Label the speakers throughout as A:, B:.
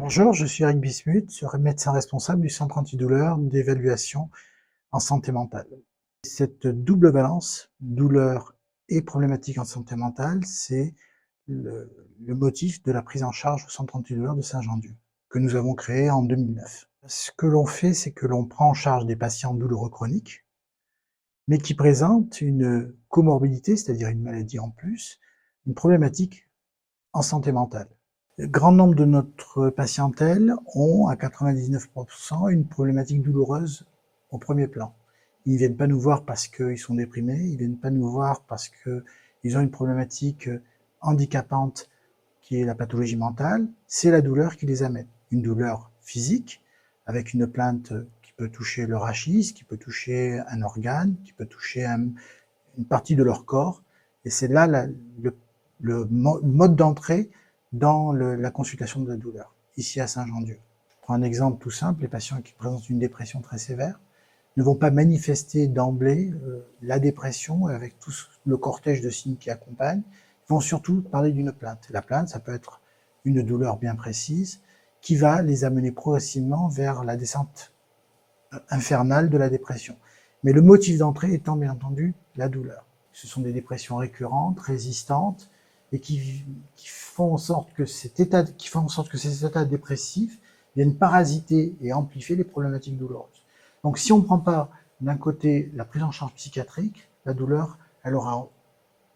A: Bonjour, je suis Eric Bismuth, je serai médecin responsable du centre antidouleur d'évaluation en santé mentale. Cette double balance, douleur et problématique en santé mentale, c'est le motif de la prise en charge au centre antidouleur de Saint-Jean-Dieu, que nous avons créé en 2009. Ce que l'on fait, c'est que l'on prend en charge des patients douloureux chroniques, mais qui présentent une comorbidité, c'est-à-dire une maladie en plus, une problématique en santé mentale. Grand nombre de notre patientèle ont, à 99%, une problématique douloureuse au premier plan. Ils ne viennent pas nous voir parce qu'ils sont déprimés, ils ne viennent pas nous voir parce qu'ils ont une problématique handicapante qui est la pathologie mentale, c'est la douleur qui les amène. Une douleur physique, avec une plainte qui peut toucher le rachis, qui peut toucher un organe, qui peut toucher une partie de leur corps, et c'est là le mode d'entrée dans la consultation de la douleur, ici à Saint-Jean-Dieu. Je prends un exemple tout simple, les patients qui présentent une dépression très sévère ne vont pas manifester d'emblée la dépression avec tout le cortège de signes qui accompagnent, ils vont surtout parler d'une plainte. La plainte, ça peut être une douleur bien précise qui va les amener progressivement vers la descente infernale de la dépression. Mais le motif d'entrée étant bien entendu la douleur. Ce sont des dépressions récurrentes, résistantes, et qui font en sorte que ces états dépressifs viennent parasiter et amplifier les problématiques douloureuses. Donc si on ne prend pas d'un côté la prise en charge psychiatrique, la douleur, elle aura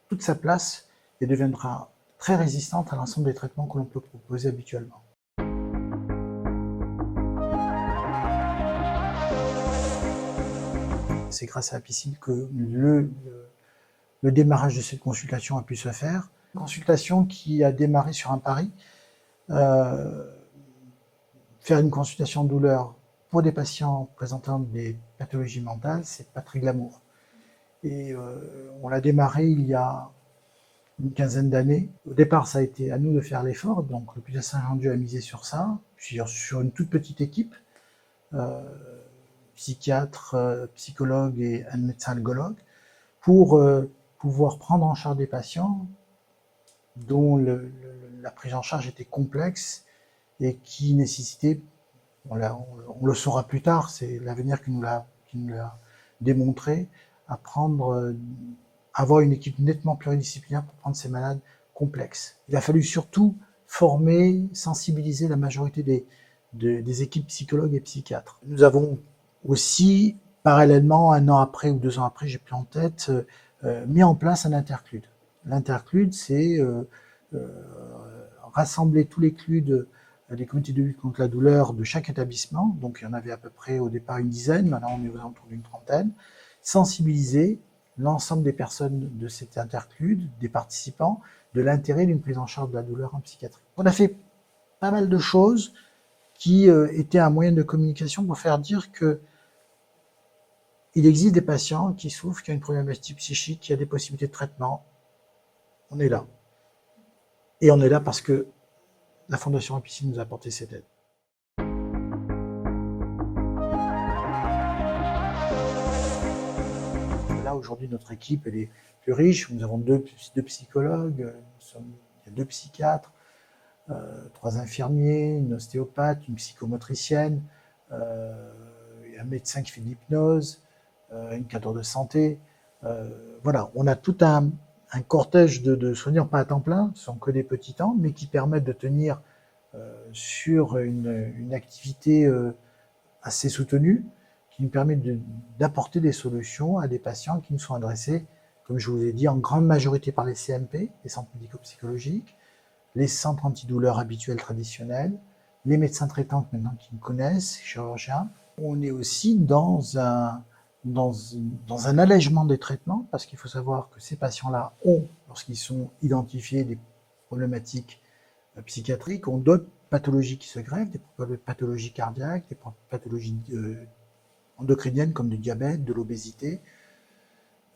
A: toute sa place et deviendra très résistante à l'ensemble des traitements que l'on peut proposer habituellement. C'est grâce à la piscine que le démarrage de cette consultation a pu se faire. Une consultation qui a démarré sur un pari. Faire une consultation de douleur pour des patients présentant des pathologies mentales, c'est pas très glamour. Et on l'a démarré il y a une quinzaine d'années. Au départ, ça a été à nous de faire l'effort, donc l'hôpital Saint-Jean-Dieu a misé sur ça, sur une toute petite équipe, psychiatre, psychologue et un médecin algologue, pour pouvoir prendre en charge des patients dont la prise en charge était complexe et qui nécessitait, on le saura plus tard, c'est l'avenir qui nous l'a démontré, avoir une équipe nettement pluridisciplinaire pour prendre ces malades complexes. Il a fallu surtout former, sensibiliser la majorité des équipes psychologues et psychiatres. Nous avons aussi, parallèlement, 1 an après ou 2 ans après, j'ai plus en tête, mis en place un interclude. L'interclude, c'est rassembler tous les CLUD, les comités de lutte contre la douleur de chaque établissement, donc il y en avait à peu près au départ une dizaine, maintenant on est aux alentours d'une trentaine, sensibiliser l'ensemble des personnes de cet interclude, des participants, de l'intérêt d'une prise en charge de la douleur en psychiatrie. On a fait pas mal de choses qui étaient un moyen de communication pour faire dire que il existe des patients qui souffrent, qui ont une problématique psychique, qui a des possibilités de traitement. On est là. Et on est là parce que la Fondation Apicine nous a apporté cette aide. Là, aujourd'hui, notre équipe elle est plus riche. Nous avons deux psychologues, il y a 2 psychiatres, 3 infirmiers, une ostéopathe, une psychomotricienne, un médecin qui fait de l'hypnose, une cadre de santé. Voilà, on a tout un cortège de soignants, pas à temps plein, ce sont que des petits temps, mais qui permettent de tenir sur une activité assez soutenue, qui nous permet d'apporter des solutions à des patients qui nous sont adressés, comme je vous ai dit, en grande majorité par les CMP, les centres médico-psychologiques, les centres antidouleurs habituels traditionnels, les médecins traitants maintenant qui nous connaissent, les chirurgiens. On est aussi dans un allègement des traitements, parce qu'il faut savoir que ces patients-là ont, lorsqu'ils sont identifiés, des problématiques psychiatriques, ont d'autres pathologies qui se greffent, des pathologies cardiaques, des pathologies endocriniennes comme du diabète, de l'obésité,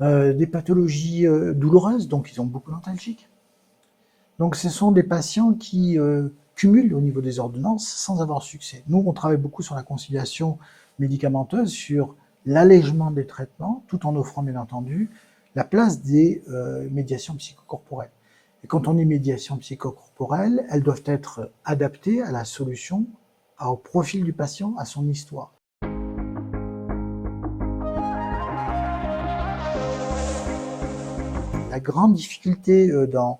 A: des pathologies douloureuses, donc ils ont beaucoup d'antalgiques. Donc ce sont des patients qui cumulent au niveau des ordonnances sans avoir succès. Nous, on travaille beaucoup sur la conciliation médicamenteuse, sur l'allègement des traitements, tout en offrant bien entendu la place des médiations psychocorporelles. Et quand on dit médiation psychocorporelle, elles doivent être adaptées à la solution, au profil du patient, à son histoire. La grande difficulté dans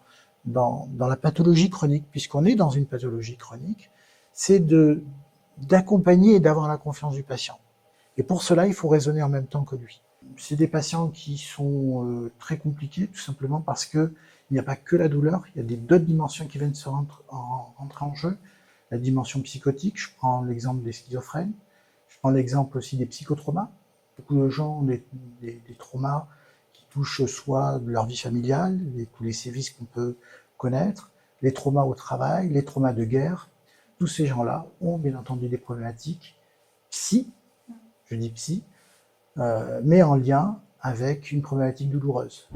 A: la pathologie chronique, puisqu'on est dans une pathologie chronique, c'est d'accompagner et d'avoir la confiance du patient. Et pour cela, il faut raisonner en même temps que lui. C'est des patients qui sont très compliqués, tout simplement parce que il n'y a pas que la douleur, il y a d'autres dimensions qui viennent se rentrer en jeu. La dimension psychotique, je prends l'exemple des schizophrènes, je prends l'exemple aussi des psychotraumas. Beaucoup de gens ont des traumas qui touchent soit leur vie familiale, tous les sévices qu'on peut connaître, les traumas au travail, les traumas de guerre. Tous ces gens-là ont bien entendu des problématiques psy, je dis psy, mais en lien avec une problématique douloureuse.